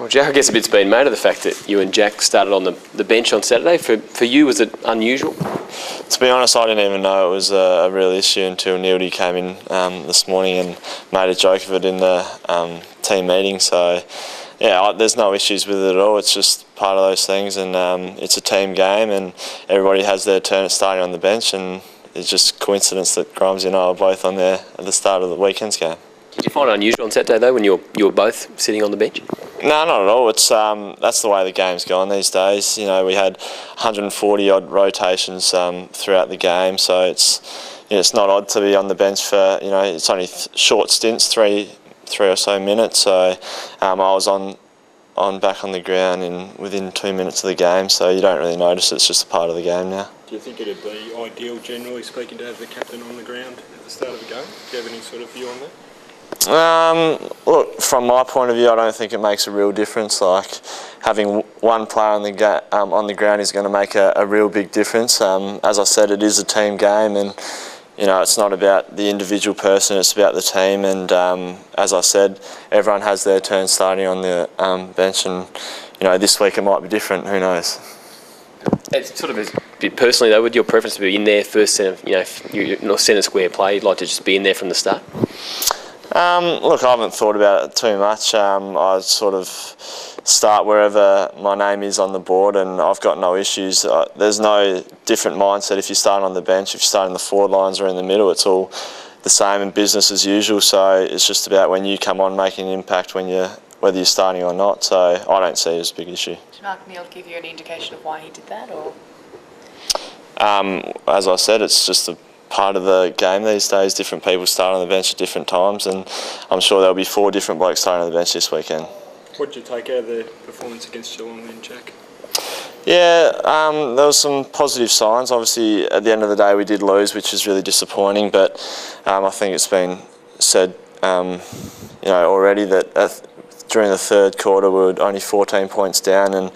Well, Jack, I guess a bit's been made of the fact that you and Jack started on the bench on Saturday. For you, was it unusual? To be honest, I didn't even know it was a real issue until Neildy came in this morning and made a joke of it in the team meeting. So, yeah, there's no issues with it at all. It's just part of those things, and it's a team game, and everybody has their turn at starting on the bench, and it's just coincidence that Grimes and I were both on there at the start of the weekend's game. Did you find it unusual on Saturday though when you were both sitting on the bench? No, not at all. It's that's the way the game's gone these days. You know, we had 140 odd rotations throughout the game, so it's not odd to be on the bench for, it's only short stints, three or so minutes. So I was on back on the ground within 2 minutes of the game, so you don't really notice it. It's just a part of the game now. Do you think it'd be ideal, generally speaking, to have the captain on the ground at the start of the game? Do you have any sort of view on that? Look, from my point of view, I don't think it makes a real difference. Like, having one player on the ground is going to make a real big difference. As I said, it is a team game, and it's not about the individual person, it's about the team. And as I said, everyone has their turn starting on the bench, and this week it might be different. Who knows? It's sort of a bit personally though, would your preference to be in there first centre? If you're not centre square play, you'd like to just be in there from the start? Look, I haven't thought about it too much. I sort of start wherever my name is on the board, and I've got no issues. There's no different mindset if you start on the bench, if you start in the forward lines or in the middle. It's all the same and business as usual. So it's just about when you come on making an impact whether you're starting or not. So I don't see it as a big issue. Did Mark Neal give you any indication of why he did that, or? As I said, it's just a part of the game these days. Different people start on the bench at different times, and I'm sure there'll be 4 different blokes starting on the bench this weekend. What did you take out of the performance against Geelong then, Jack? Yeah, there was some positive signs. Obviously, at the end of the day, we did lose, which is really disappointing. But I think it's been said, already that during the third quarter we were only 14 points down, and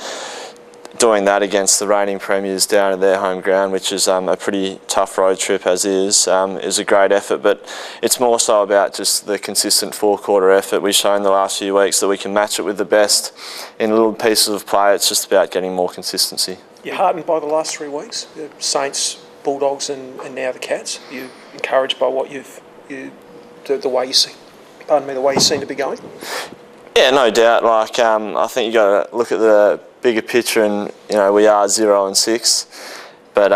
doing that against the reigning premiers down at their home ground, which is a pretty tough road trip as is a great effort. But it's more so about just the consistent 4-quarter effort. We've shown the last few weeks that we can match it with the best in little pieces of play. It's just about getting more consistency. You're heartened by the last 3 weeks, the Saints, Bulldogs, and now the Cats. You're encouraged by what the way you see. Pardon me, the way you seem to be going. Yeah, no doubt. I think you got to look at the bigger picture, and we are 0-6, but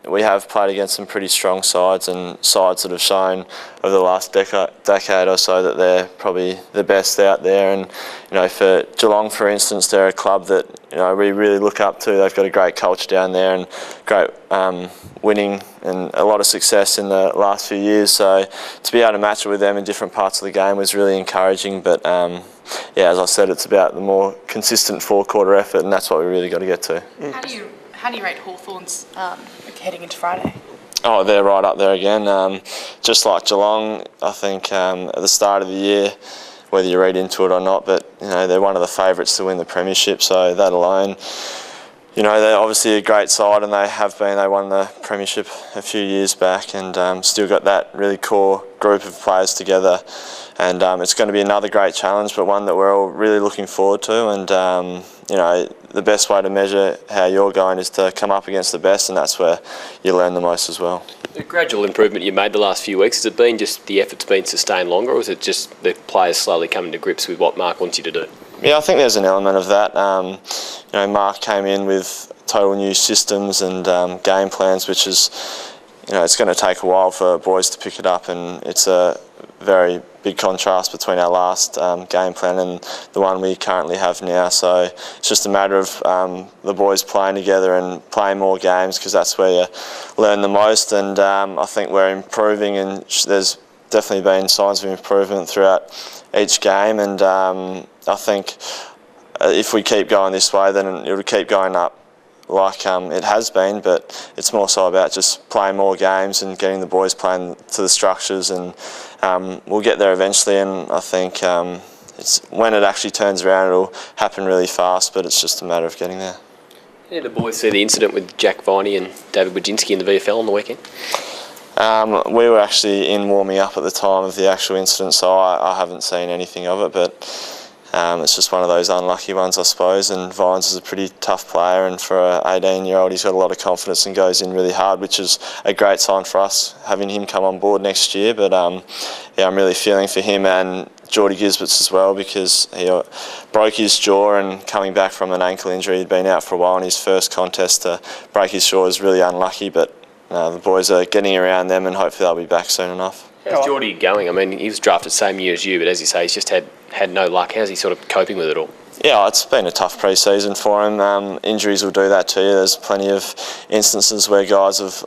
we have played against some pretty strong sides, and sides that have shown over the last decade or so that they're probably the best out there. And for Geelong, for instance, they're a club that we really look up to. They've got a great culture down there and great winning and a lot of success in the last few years. So to be able to match it with them in different parts of the game was really encouraging. But yeah, as I said, it's about the more consistent 4-quarter effort, and that's what we really got to get to. How do you rate Hawthorn's heading into Friday? Oh, they're right up there again. Just like Geelong, I think at the start of the year, whether you read into it or not, but they're one of the favourites to win the premiership. So that alone, they're obviously a great side, and they have been. They won the premiership a few years back, and still got that really core group of players together. And it's going to be another great challenge, but one that we're all really looking forward to. And the best way to measure how you're going is to come up against the best, and that's where you learn the most as well. The gradual improvement you made the last few weeks, has it been just the effort's been sustained longer, or is it just the players slowly coming to grips with what Mark wants you to do? Yeah, I think there's an element of that. Mark came in with total new systems and game plans, which is, it's going to take a while for boys to pick it up, and it's a very big contrast between our last game plan and the one we currently have now. So it's just a matter of the boys playing together and playing more games, because that's where you learn the most. And I think we're improving, and there's definitely been signs of improvement throughout each game. And I think if we keep going this way, then it'll keep going up like it has been, but it's more so about just playing more games and getting the boys playing to the structures, and we'll get there eventually. And I think it's when it actually turns around, it'll happen really fast, but it's just a matter of getting there. Yeah, the boys see the incident with Jack Viney and David Wojcinski in the VFL on the weekend? We were actually in warming up at the time of the actual incident, so I haven't seen anything of it, but It's just one of those unlucky ones, I suppose, and Vines is a pretty tough player, and for an 18-year-old he's got a lot of confidence and goes in really hard, which is a great sign for us, having him come on board next year. But yeah, I'm really feeling for him and Geordie Gisberts as well, because he broke his jaw, and coming back from an ankle injury, he'd been out for a while, and his first contest to break his jaw was really unlucky, but the boys are getting around them, and hopefully they'll be back soon enough. How's Geordie going? I mean, he was drafted same year as you, but as you say, he's just had no luck. How's he sort of coping with it all? Yeah, it's been a tough pre-season for him. Injuries will do that to you. There's plenty of instances where guys have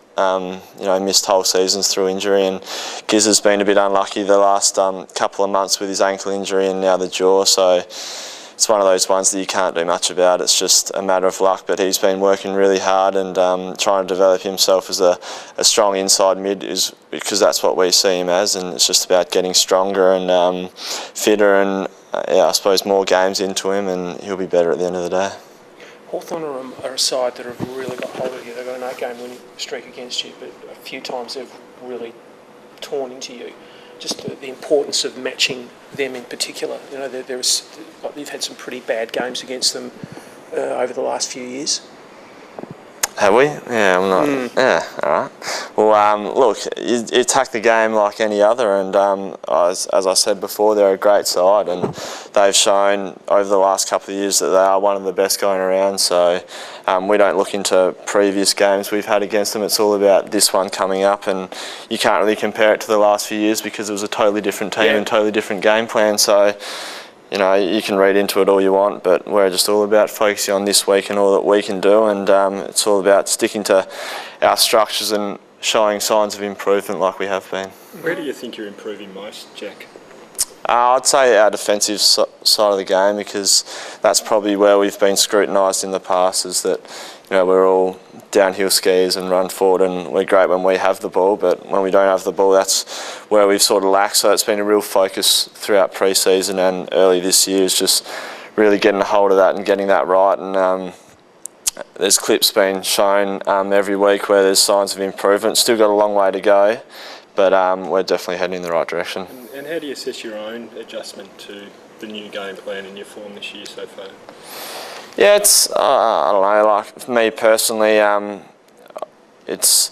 missed whole seasons through injury, and Giz has been a bit unlucky the last couple of months with his ankle injury and now the jaw, so it's one of those ones that you can't do much about. It's just a matter of luck, but he's been working really hard and trying to develop himself as a strong inside mid, because that's what we see him as, and it's just about getting stronger and fitter, and I suppose more games into him, and he'll be better at the end of the day. Hawthorn are a side that have really got hold of you. They've got an 8-game winning streak against you, but a few times they've really torn into you. Just the importance of matching them in particular. You know, you've had some pretty bad games against them over the last few years. Have we? Yeah, I'm not. Yeah, all right. Well, look, you attack the game like any other, and as I said before, they're a great side, and they've shown over the last couple of years that they are one of the best going around. So we don't look into previous games we've had against them. It's all about this one coming up, and you can't really compare it to the last few years because it was a totally different team and totally different game plan. So, you know, you can read into it all you want, but we're just all about focusing on this week and all that we can do, and it's all about sticking to our structures and showing signs of improvement like we have been. Where do you think you're improving most, Jack? I'd say our defensive side of the game, because that's probably where we've been scrutinised in the past, is that, you know, we're all downhill skis and run forward, and we're great when we have the ball, but when we don't have the ball, that's where we've sort of lacked. So it's been a real focus throughout pre-season and early this year, is just really getting a hold of that and getting that right. And there's clips being shown every week where there's signs of improvement. Still got a long way to go, but we're definitely heading in the right direction. And how do you assess your own adjustment to the new game plan and your form this year so far? Yeah, it's, I don't know, like for me personally, it's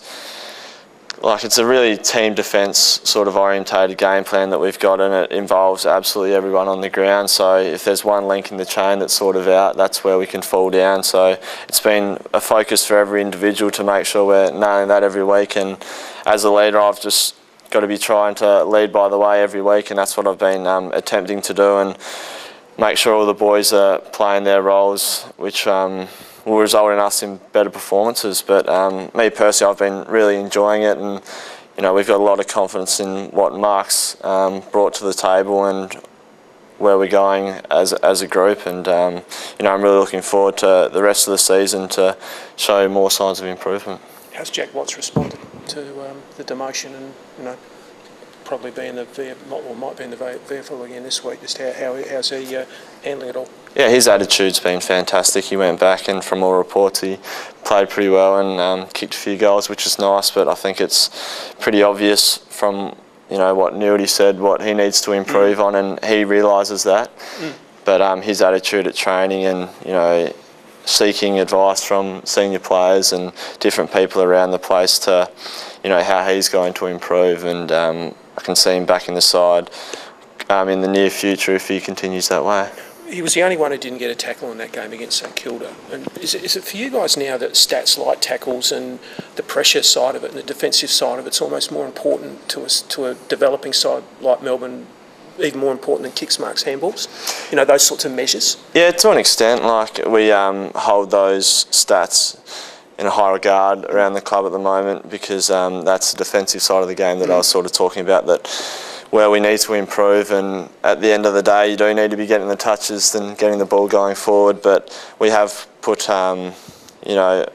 a really team defence sort of orientated game plan that we've got, and it involves absolutely everyone on the ground. So if there's one link in the chain that's sort of out, that's where we can fall down. So it's been a focus for every individual to make sure we're nailing that every week, and as a leader I've just got to be trying to lead by the way every week, and that's what I've been attempting to do, and make sure all the boys are playing their roles, which will result in us in better performances. But me personally, I've been really enjoying it, and you know, we've got a lot of confidence in what Mark's brought to the table and where we're going as a group, and you know, I'm really looking forward to the rest of the season to show more signs of improvement. How's Jack Watts responded to the demotion, and you know, probably being the might be in the VFL again this week? Just how's he handling it all? Yeah, his attitude's been fantastic. He went back, and from all reports he played pretty well and kicked a few goals, which is nice, but I think it's pretty obvious from, you know, what Newdy said, what he needs to improve on, and he realises that. But his attitude at training, and you know, seeking advice from senior players and different people around the place to, you know, how he's going to improve, and I can see him back in the side in the near future if he continues that way. He was the only one who didn't get a tackle in that game against St Kilda. And is it for you guys now that stats like tackles and the pressure side of it and the defensive side of it's almost more important to a developing side like Melbourne, even more important than kicks, marks, handballs? You know, those sorts of measures? Yeah, to an extent. Like, we hold those stats in a high regard around the club at the moment, because that's the defensive side of the game that I was sort of talking about, that where we need to improve, and at the end of the day you do need to be getting the touches than getting the ball going forward, but we have put you know,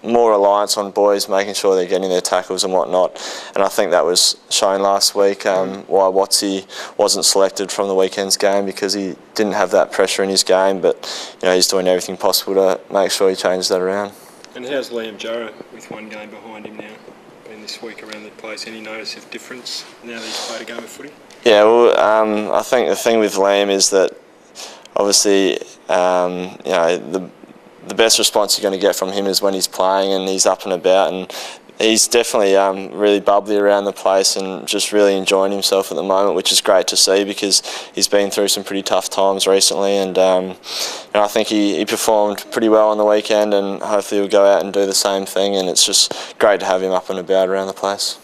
more reliance on boys making sure they're getting their tackles and whatnot, and I think that was shown last week why Watsy wasn't selected from the weekend's game, because he didn't have that pressure in his game, but you know, he's doing everything possible to make sure he changes that around. And how's Liam Jarrah with one game behind him now, been this week around the place? Any notice of difference now that he's played a game of footy? Yeah, well, I think the thing with Liam is that obviously, you know, the best response you're going to get from him is when he's playing and he's up and about, and he's definitely really bubbly around the place and just really enjoying himself at the moment, which is great to see because he's been through some pretty tough times recently, and I think he performed pretty well on the weekend, and hopefully he'll go out and do the same thing, and it's just great to have him up and about around the place.